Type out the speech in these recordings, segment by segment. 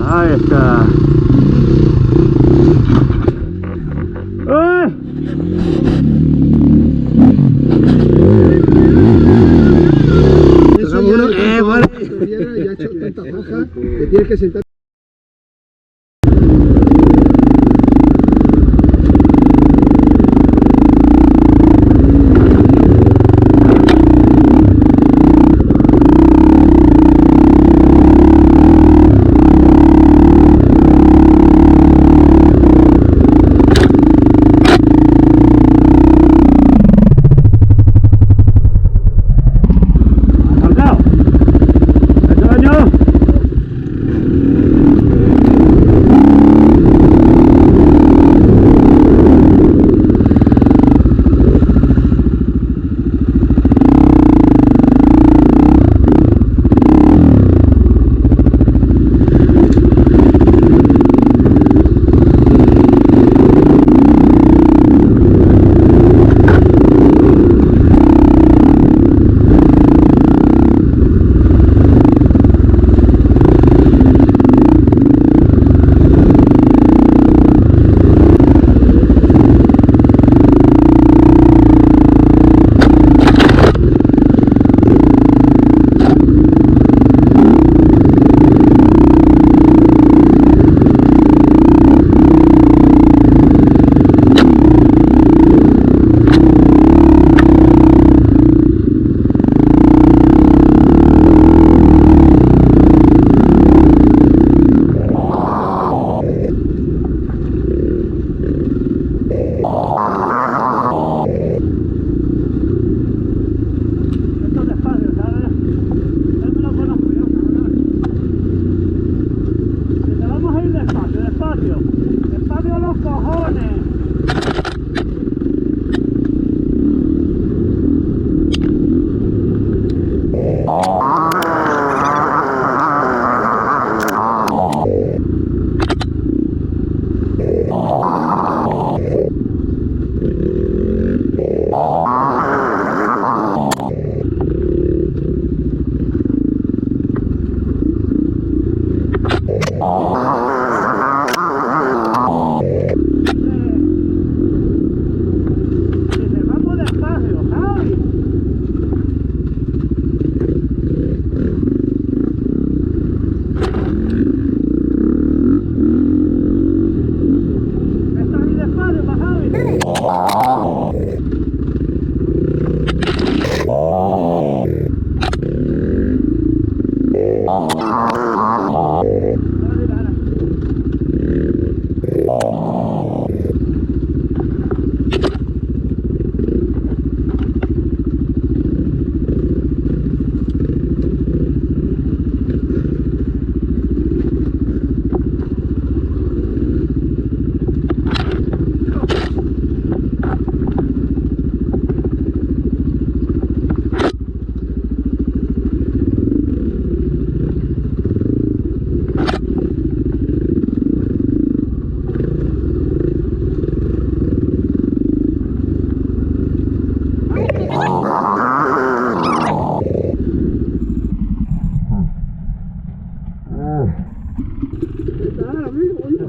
Ahí está. ¡Ay! Eso ya, vale. Ya ha hecho tanta faja que tienes que sentar.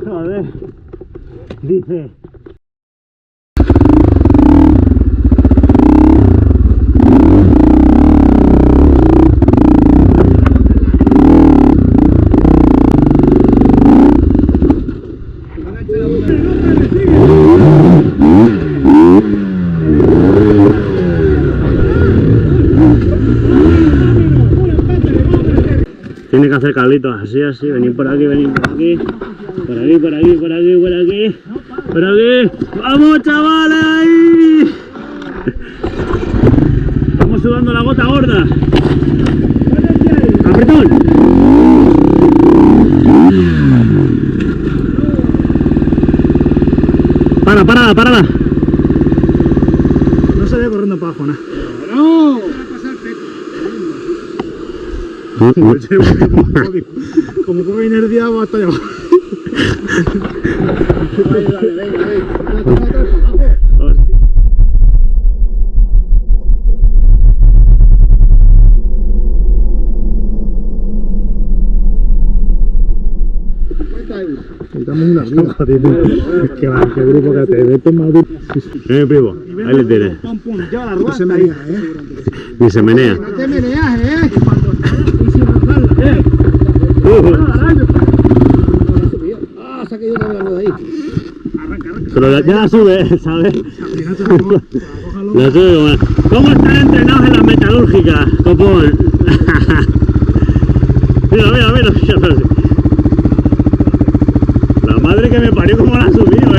Joder, dice. Tiene que hacer Carlitos, así, así, venid por aquí, venid por aquí. Por aquí, por aquí, por aquí, por aquí. Por aquí. ¡Vamos, chavales! ¡Ahí! Estamos sudando la gota gorda. ¡Apretón! Párala. No se ve corriendo para abajo, nada. ¡No! Como coge inercia, va hasta allá abajo. Necesitamos una vida. Qué grupo que te metes más duro. Primo, ahí le tienes. No se menea, Ni se menea. No te meneas, se ha caído la rueda ahí. Pero ya la sube, ¿sabes? La sube. ¿Cómo están entrenados en las metalúrgicas, copón? Mira. La madre que me parió, como la ha subido,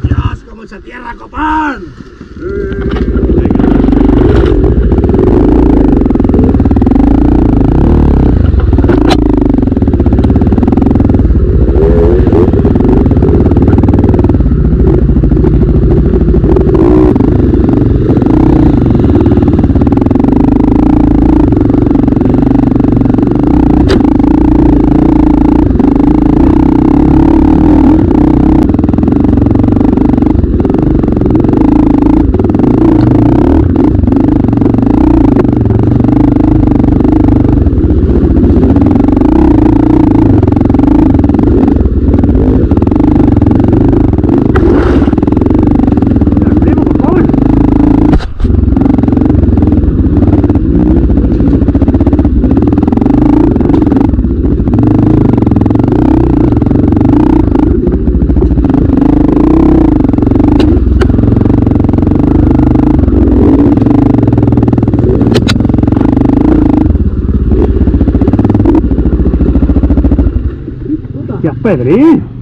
Dios, como esa tierra, copón. Pedrín.